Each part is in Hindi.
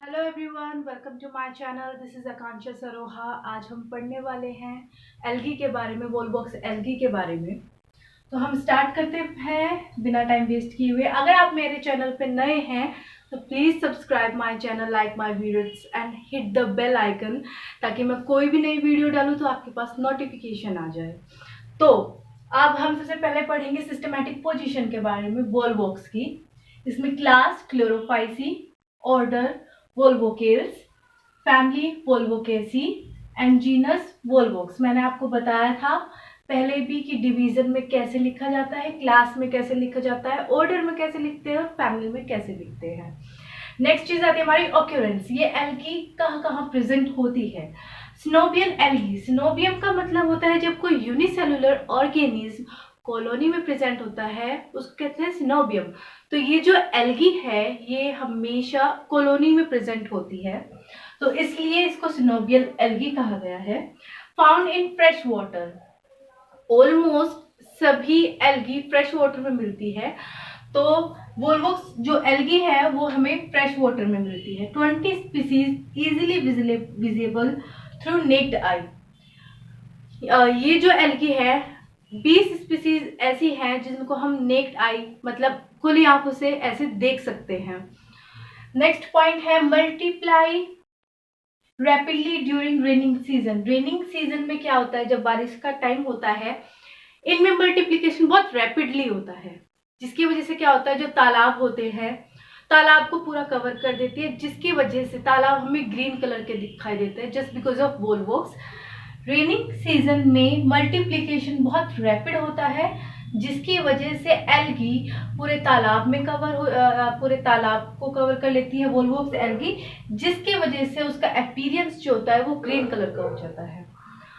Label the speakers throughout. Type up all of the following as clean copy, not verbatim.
Speaker 1: Hello everyone, welcome to my channel. This is Akanksha Saroha. आज हम पढ़ने वाले हैं एल्गी के बारे में, वोलवॉक्स एल्गी के बारे में। तो हम स्टार्ट करते हैं बिना टाइम वेस्ट किए हुए। अगर आप मेरे चैनल पे नए हैं तो please subscribe my channel, like my videos and hit the bell icon, ताकि मैं कोई भी नई वीडियो डालूँ तो आपके पास नोटिफिकेशन आ जाए। तो अब हम सबसे पहले पढ़ेंगे सिस्टमैटिक पोजीशन के बारे में वोलवॉक्स की। इसमें class Chlorophyceae, order Volvocales, family Volvocaceae and genus Volvox. मैंने आपको बताया था पहले भी कि डिवीजन में कैसे लिखा जाता है, क्लास में कैसे लिखा जाता है, ऑर्डर में कैसे लिखते हैं और फैमिली में कैसे लिखते हैं। नेक्स्ट चीज आती है हमारी ऑक्यूरेंस। ये एल्गी कहाँ कहाँ प्रेजेंट होती है। सिनोबियल एल्गी, सिनोबियम का मतलब होता है जब कोई यूनिसेलुलर ऑर्गेनिज्म कॉलोनी में प्रेजेंट होता है उसको कहते हैं सिनोबियम। तो ये जो एल्गी है ये हमेशा कॉलोनी में प्रेजेंट होती है, तो इसलिए इसको सिनोबियल एल्गी कहा गया है। Found in fresh water, almost सभी एल्गी फ्रेश वाटर में मिलती है। तो वोल्वोक्स जो एल्गी है वो हमें फ्रेश वाटर में मिलती है। 20 species easily visible through necked आई। ये जो एल्गी है 20 स्पीसीज ऐसी हैं जिनको हम नेक्ड आई मतलब खुली आंखों से ऐसे देख सकते हैं। नेक्स्ट पॉइंट है multiply rapidly during raining season. Raining season में क्या होता है, जब बारिश का टाइम होता है इनमें मल्टीप्लिकेशन बहुत रैपिडली होता है, जिसकी वजह से क्या होता है जो तालाब होते हैं तालाब को पूरा कवर कर देती है, जिसकी वजह से तालाब हमें ग्रीन कलर के दिखाई देते हैं just because of volvox. Raining season में मल्टीप्लिकेशन बहुत रैपिड होता है, जिसकी वजह से एल्गी पूरे तालाब में पूरे तालाब को कवर कर लेती है वोल्वोक्स एल्गी, जिसकी वजह से उसका अपीयरेंस जो होता है वो ग्रीन कलर का हो जाता है।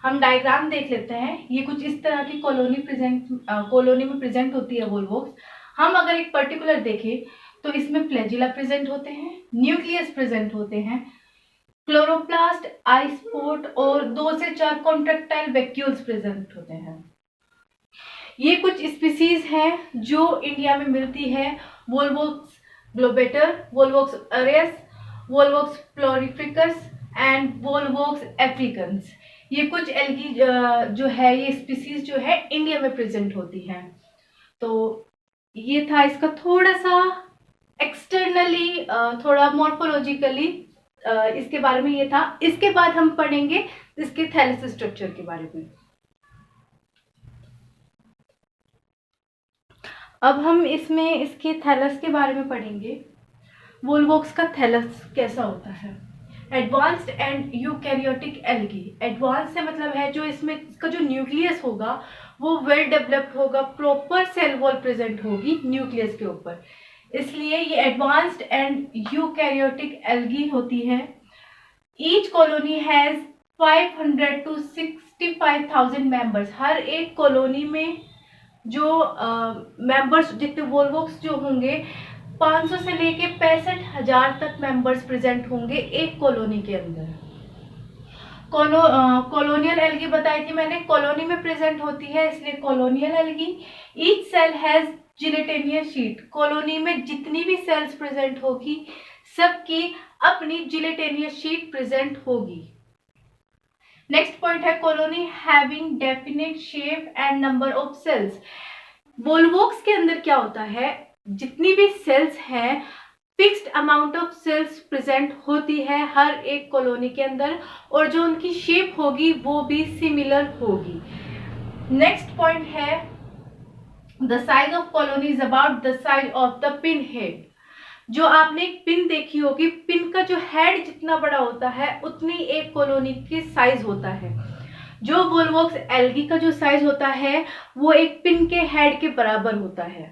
Speaker 1: हम डायग्राम देख लेते हैं। ये कुछ इस तरह की कॉलोनी में प्रेजेंट होती है वोल्वोक्स। हम अगर एक पर्टिकुलर देखें तो इसमें फ्लैजिला प्रेजेंट होते हैं, न्यूक्लियस प्रेजेंट होते हैं, क्लोरोप्लास्ट, आइसपोर्ट और 2 से 4 कॉन्ट्रेक्टाइल वैक्यूल्स प्रेजेंट होते हैं। ये कुछ स्पीसीज हैं जो इंडिया में मिलती है। Volvox globator, Volvox aureus, Volvox prolificus and Volvox africanus. ये कुछ एल्गी जो है ये स्पीसीज जो है इंडिया में प्रेजेंट होती हैं। तो ये था इसका थोड़ा सा एक्सटर्नली, थोड़ा मॉर्फोलॉजिकली इसके बारे में ये था। इसके बाद हम पढ़ेंगे इसके थैलेस स्ट्रक्चर के बारे में। अब हम इसमें इसके थैलस के बारे में पढ़ेंगे। वोल्वोक्स का थैलस कैसा होता है। Advanced and eukaryotic algae. Advance से मतलब है जो इसमें इसका जो न्यूक्लियस होगा वो वेल डेवलप्ड होगा, प्रॉपर सेल वॉल प्रेजेंट होगी न्यूक्लियस के ऊपर, इसलिए ये एडवांस्ड एंड यूकैरियोटिक एल्गी होती है। Each colony has 500 to 65,000 members. हर एक कॉलोनी में जो मेंबर्स जितने वोल्वोक्स जो होंगे 500 से लेके 65,000 तक मेंबर्स प्रेजेंट होंगे एक कॉलोनी के अंदर। कॉलोनियल एल्गी बताई थी मैंने, कॉलोनी में प्रेजेंट होती है इसलिए colonial algae. Each cell has gelatinous sheet. Colony में जितनी भी सेल्स प्रेजेंट होगी सबकी अपनी जिलेटेनियस शीट प्रेजेंट होगी। नेक्स्ट पॉइंट है colony having definite shape and number of cells. Volvox के अंदर क्या होता है, जितनी भी सेल्स हैं fixed amount of cells present होती है हर एक कॉलोनी के अंदर, और जो उनकी शेप होगी वो भी सिमिलर होगी। नेक्स्ट पॉइंट है the size of colony is about the size of the pin head. जो आपने एक पिन देखी होगी, पिन का जो हेड जितना बड़ा होता है उतनी एक कॉलोनी की साइज होता है। जो वोल्वोक्स एल्गी का जो साइज होता है वो एक पिन के हेड के बराबर होता है।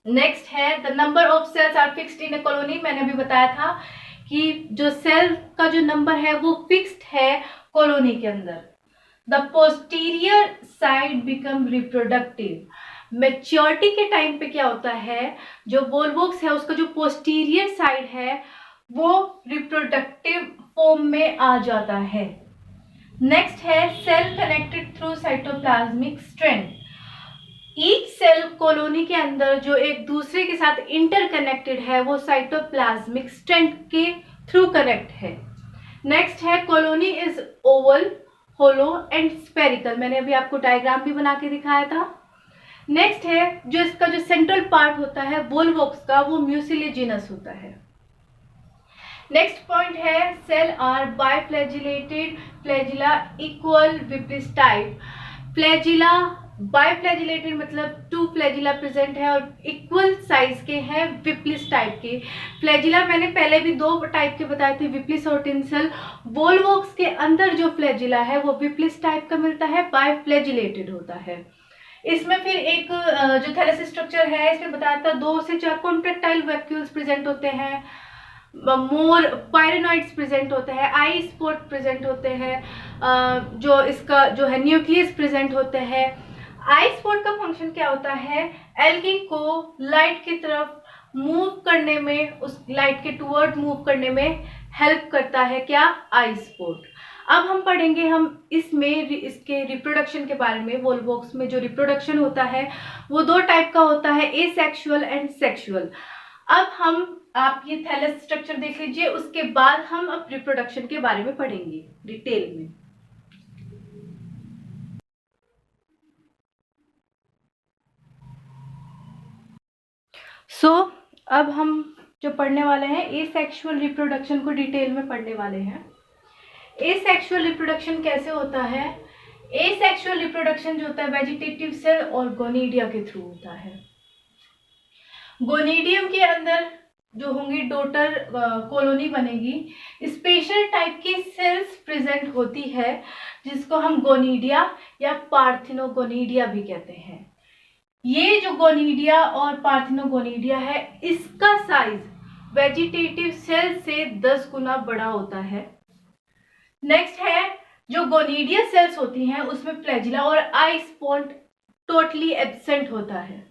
Speaker 1: नेक्स्ट है the number of cells are fixed in a colony. मैंने अभी बताया था कि जो सेल का जो नंबर है वो फिक्स्ड है कॉलोनी के अंदर। The posterior side become reproductive. Maturity के टाइम पे क्या होता है, जो वोल्वोक्स है उसका जो पोस्टीरियर साइड है वो रिप्रोडक्टिव फॉर्म में आ जाता है। नेक्स्ट है cell connected through cytoplasmic strand. Each cell colony के अंदर जो एक दूसरे के साथ इंटरकनेक्टेड है वो साइटोप्लाज्मिक स्टेंट के थ्रू कनेक्ट है। नेक्स्ट है colony is oval, hollow and spherical. मैंने अभी आपको डायग्राम भी बना के दिखाया था। नेक्स्ट है जो इसका जो सेंट्रल पार्ट होता है वोल्वॉक्स का, वो म्यूसिलेजिनस होता है। नेक्स्ट पॉइंट है cell are biflagellated, flagella equal, whiplash type. Flagella biflagellated मतलब 2 फ्लैजिला प्रेजेंट है और इक्वल साइज के हैं विप्लिस टाइप के। फ्लैजिला मैंने पहले भी 2 टाइप के बताए थे, विप्लिस और टिंसल। वोल्वॉक्स के अंदर जो फ्लैजिला है वो विप्लिस टाइप का मिलता है, बाइफ्लैजिलेटेड होता है। इसमें फिर एक जो थैलेस स्ट्रक्चर है इसमें बताया था 2 से 4 कॉन्ट्रेक्टाइल वैक्यूल्स प्रेजेंट होते हैं, मोर पायरेनॉइड्स प्रेजेंट होते हैं, आई स्पॉट प्रेजेंट होते हैं, जो इसका जो है न्यूक्लियस प्रेजेंट होते हैं। आई स्पॉट का फंक्शन क्या होता है, एल्गी को लाइट की तरफ मूव करने में, उस लाइट के टुवर्ड मूव करने में हेल्प करता है क्या, आई स्पॉट। अब हम पढ़ेंगे हम इसमें इसके रिप्रोडक्शन के बारे में। वोल्वॉक्स में जो रिप्रोडक्शन होता है वो 2 टाइप का होता है, एसेक्सुअल एंड सेक्सुअल। अब हम आप ये थैलेस स्ट्रक्चर देख लीजिए, उसके बाद हम अब रिप्रोडक्शन के बारे में पढ़ेंगे डिटेल में। अब हम जो पढ़ने वाले हैं एसेक्सुअल रिप्रोडक्शन को डिटेल में पढ़ने वाले हैं। एसेक्सुअल रिप्रोडक्शन कैसे होता है, एसेक्सुअल रिप्रोडक्शन जो होता है वेजिटेटिव सेल और गोनीडिया के थ्रू होता है। गोनीडियम के अंदर जो होंगी डॉटर कॉलोनी बनेगी, स्पेशल टाइप की सेल्स प्रेजेंट होती है जिसको हम गोनीडिया या पार्थिनोगोनीडिया भी कहते हैं। ये जो गोनीडिया और पार्थिनोगोनीडिया है इसका साइज वेजिटेटिव सेल से 10 गुना बड़ा होता है। नेक्स्ट है जो गोनीडिया सेल्स होती हैं उसमें फ्लैजिला और आई स्पॉट टोटली एब्सेंट होता है।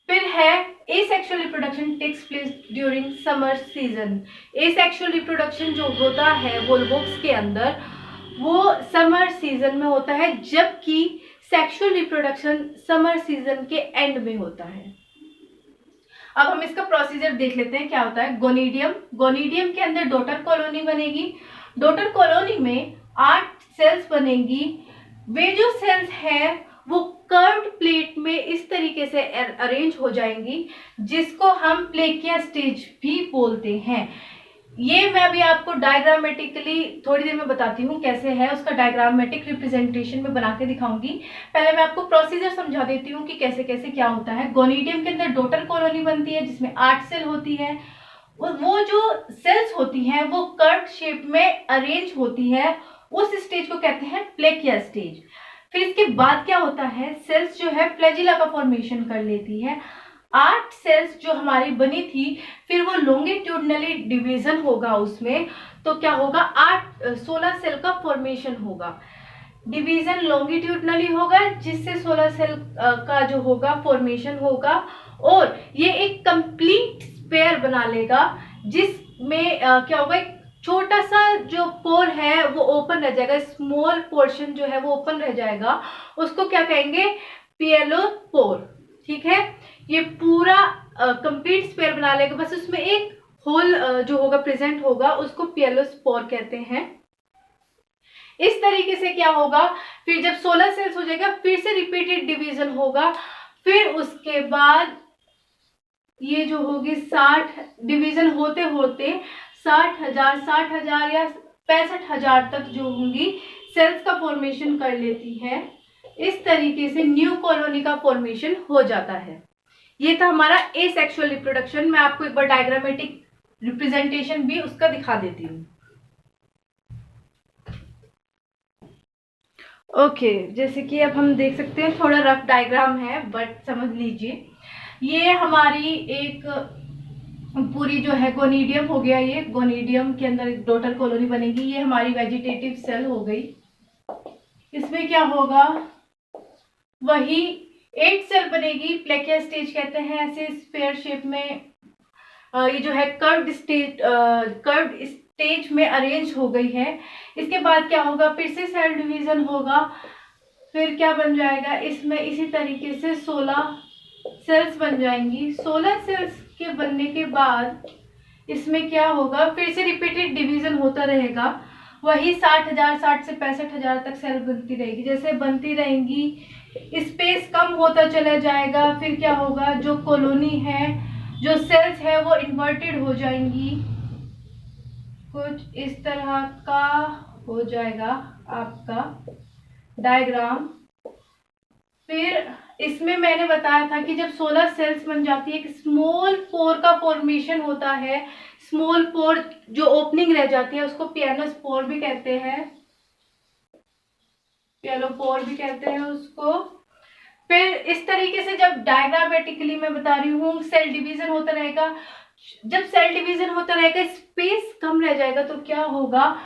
Speaker 1: फिर है asexual reproduction takes place during summer season. Asexual reproduction जो होता है वोल्वॉक्स के अंदर वो समर सीजन में होता है, जबकि सेक्सुअल रिप्रोडक्शन समर सीजन के एंड में होता है। अब हम इसका प्रोसीजर देख लेते हैं क्या होता है। गोनीडियम, गोनीडियम के अंदर डॉटर कॉलोनी बनेगी। डॉटर कॉलोनी में 8 सेल्स बनेंगी। वे जो सेल्स हैं वो कर्व्ड प्लेट में इस तरीके से अरेंज हो जाएंगी जिसको हम प्लेकिया स्टेज भी बोलते हैं। ये मैं अभी आपको डायग्रामेटिकली थोड़ी देर में बताती हूँ कैसे है, उसका डायग्रामेटिक रिप्रेजेंटेशन में बना के दिखाऊंगी। पहले मैं आपको प्रोसीजर समझा देती हूँ कि कैसे कैसे क्या होता है। गोनीडियम के अंदर डॉटर कॉलोनी बनती है जिसमें 8 सेल होती है। वो जो सेल्स होती हैं वो कर्व शेप में अरेंज होती है, उस स्टेज को कहते हैं प्लेकिया स्टेज। फिर इसके बाद क्या होता है, सेल्स जो है फ्लैजिला का फॉर्मेशन कर लेती है। 8 सेल्स जो हमारी बनी थी फिर वो लॉन्गिट्यूडनली डिवीजन होगा उसमें, तो क्या होगा 16 सेल का फॉर्मेशन होगा। डिवीजन लॉन्गिट्यूडनली होगा जिससे 16 सेल का जो होगा फॉर्मेशन होगा और ये एक कंप्लीट स्पेयर बना लेगा जिसमें क्या होगा, एक छोटा सा जो पोर है वो ओपन रह जाएगा, स्मॉल पोर्शन जो है वो ओपन रह जाएगा, उसको क्या कहेंगे, पियलोपोर। ठीक है, ये पूरा कंप्लीट स्पेयर बना लेगा, बस उसमें एक होल जो होगा प्रेजेंट होगा उसको पियलोस्पोर कहते हैं। इस तरीके से क्या होगा, फिर जब 16 सेल्स हो जाएगा फिर से रिपीटेड डिवीजन होगा, फिर उसके बाद ये जो होगी 60 डिवीजन होते होते 60,000 या 65,000 तक जो होंगी सेल्स का फॉर्मेशन कर लेती है। इस तरीके से न्यू कॉलोनी का फॉर्मेशन हो जाता है। ये था हमारा एसेक्सुअल रिप्रोडक्शन। मैं आपको एक बार डायग्रामेटिक रिप्रेजेंटेशन भी उसका दिखा देती हूँ। ओके, जैसे कि अब हम देख सकते हैं थोड़ा रफ डायग्राम है बट समझ लीजिए। ये हमारी एक पूरी जो है गोनीडियम हो गया, ये गोनीडियम के अंदर एक डॉटर कॉलोनी बनेगी, ये हमारी वेजिटेटिव सेल हो गई। इसमें क्या होगा, वही 8 सेल बनेगी, प्लेकिया स्टेज कहते हैं ऐसे स्फेयर शेप में। ये जो है कर्व्ड स्टेज में अरेंज हो गई है। इसके बाद क्या होगा, फिर से सेल डिवीजन होगा, फिर क्या बन जाएगा, इसमें इसी तरीके से 16 सेल्स बन जाएंगी। 16 सेल्स के बनने के बाद इसमें क्या होगा, फिर से रिपीटेड डिवीजन होता रहेगा। वही 60,000, 60 से 65,000 तक सेल बनती रहेगी। जैसे बनती रहेंगी, स्पेस कम होता चला जाएगा। फिर क्या होगा, जो कॉलोनी है, जो सेल्स है, वो इन्वर्टेड हो जाएंगी। कुछ इस तरह का हो जाएगा आपका डायग्राम। फिर इसमें मैंने बताया था कि जब 16 सेल्स बन जाती है, एक स्मॉल पोर का फॉर्मेशन होता है। स्मॉल पोर जो ओपनिंग रह जाती है उसको पियानोस्पोर भी कहते हैं, पियानोपोर भी कहते हैं उसको। फिर इस तरीके से जब डायग्रामेटिकली मैं बता रही हूँ, सेल डिवीजन होता रहेगा। जब सेल डिवीजन होता रहेगा, स्पेस कम रह जाएगा, तो क्या होगा,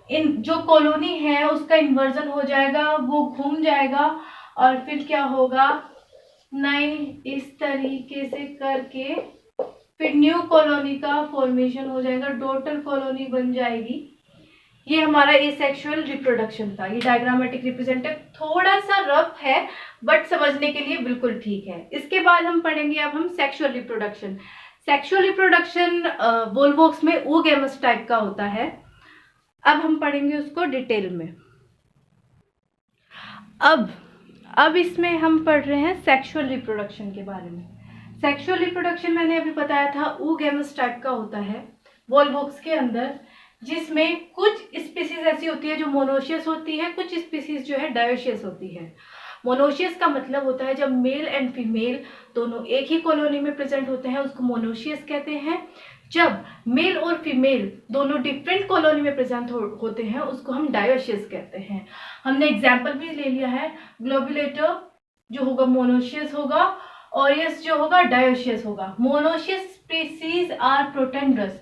Speaker 1: इन जो कॉलोनी है उसका इन्वर्जन हो जाएगा, वो घूम जाएगा। और फिर क्या होगा, नई इस तरीके से करके फिर न्यू कॉलोनी का फॉर्मेशन हो जाएगा, डॉटर कॉलोनी बन जाएगी। ये हमारा एसेक्सुअल रिप्रोडक्शन था। ये डायग्रामेटिक रिप्रेजेंटेटिव थोड़ा सा रफ है बट समझने के लिए बिल्कुल ठीक है। इसके बाद हम पढ़ेंगे अब हम sexual reproduction. Sexual reproduction volvox में oogamous टाइप का होता है। अब हम पढ़ेंगे उसको डिटेल में। अब इसमें हम पढ़ रहे हैं सेक्सुअल रिप्रोडक्शन के बारे में। सेक्सुअल रिप्रोडक्शन मैंने अभी बताया था oogamous टाइप का होता है वोल्वोक्स के अंदर, जिसमें कुछ स्पीसीज ऐसी होती है जो मोनोशियस होती है, कुछ स्पीसीज जो है डायोशियस होती है। मोनोशियस का मतलब होता है जब मेल एंड फीमेल दोनों एक ही कॉलोनी में प्रेजेंट होते हैं, उसको मोनोशियस कहते हैं। जब मेल और फीमेल दोनों डिफरेंट कॉलोनी में प्रेजेंट होते हैं, उसको हम डायोशियस कहते हैं। हमने एग्जाम्पल भी ले लिया है, ग्लोबुलेटर जो होगा मोनोशियस होगा, ऑरियस जो होगा डायोशियस होगा। मोनोशियस स्पीसीज आर प्रोटेंड्रस,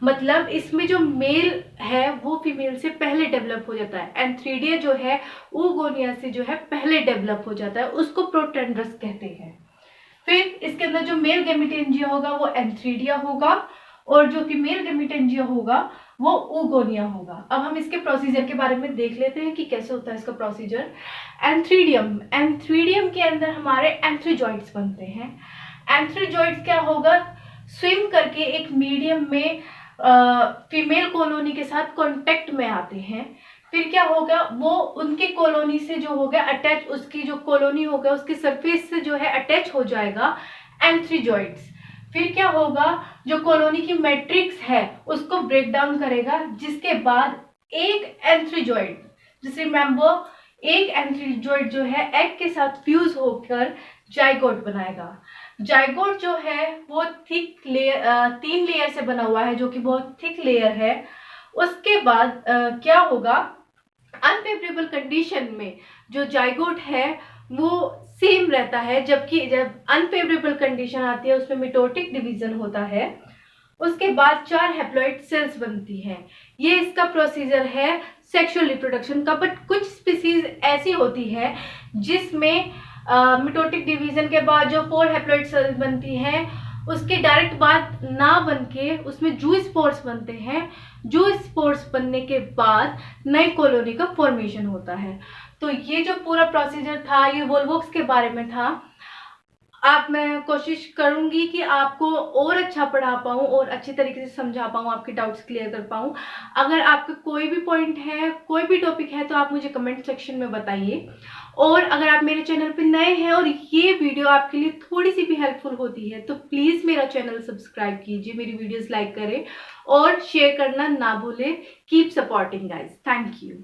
Speaker 1: मतलब इसमें जो मेल है वो फीमेल से पहले डेवलप हो जाता है। एंथ्रीडिया जो है oogonia से जो है पहले डेवलप हो जाता है, उसको प्रोटेंड्रस कहते हैं। फिर इसके अंदर जो मेल गेमिटेंजिया होगा वो एंथ्रीडिया होगा, और जो फीमेल गेमिटेंजिया होगा वो oogonia होगा। अब हम इसके प्रोसीजर के बारे में देख लेते हैं कि कैसे होता है इसका प्रोसीजर। एंथ्रीडियम के अंदर हमारे एंथ्रीजॉइड्स बनते हैं। एंथ्रीजॉइड्स क्या होगा, स्विम करके एक मीडियम में फीमेल कॉलोनी के साथ कांटेक्ट में आते हैं। फिर क्या होगा, वो उनके कॉलोनी से जो होगा अटैच, उसकी जो कॉलोनी होगा उसकी सरफेस से जो है अटैच हो जाएगा एंथ्रीजॉइड्स। फिर क्या होगा, जो कॉलोनी की मैट्रिक्स है उसको ब्रेक डाउन करेगा, जिसके बाद एक एंथ्रीजॉइड, जैसे रिमेंबर एक एंथ्रीजॉइड जो है एग के साथ फ्यूज होकर जाइगोट बनाएगा। जाइगोट जो है वो थिक लेयर, 3 लेयर से बना हुआ है, जो कि बहुत थिक लेयर है। उसके बाद क्या होगा, अनफेवरेबल कंडीशन में जो जाइगोट है वो सेम रहता है, जबकि जब अनफेवरेबल कंडीशन आती है उसमें मिटोटिक डिवीजन होता है। उसके बाद 4 हैप्लॉइड सेल्स बनती हैं। ये इसका प्रोसीजर है सेक्सुअल रिप्रोडक्शन का। बट कुछ स्पीसीज ऐसी होती है जिसमें मिटोटिक डिवीजन के बाद जो 4 हैप्लॉइड सेल्स बनती हैं उसके डायरेक्ट बाद ना बन के उसमें जू स्पोर्स बनते हैं। जू स्पोर्स बनने के बाद नई कॉलोनी का फॉर्मेशन होता है। तो ये जो पूरा प्रोसीजर था ये वोल्वोक्स के बारे में था। मैं कोशिश करूंगी कि आपको और अच्छा पढ़ा पाऊँ और अच्छी तरीके से समझा पाऊँ, आपके डाउट्स क्लियर कर पाऊँ। अगर आपका कोई भी पॉइंट है, कोई भी टॉपिक है, तो आप मुझे कमेंट सेक्शन में बताइए। और अगर आप मेरे चैनल पे नए हैं और ये वीडियो आपके लिए थोड़ी सी भी हेल्पफुल होती है तो प्लीज़ मेरा चैनल सब्सक्राइब कीजिए, मेरी वीडियोस लाइक करें और शेयर करना ना भूलें। Keep supporting guys, thank you.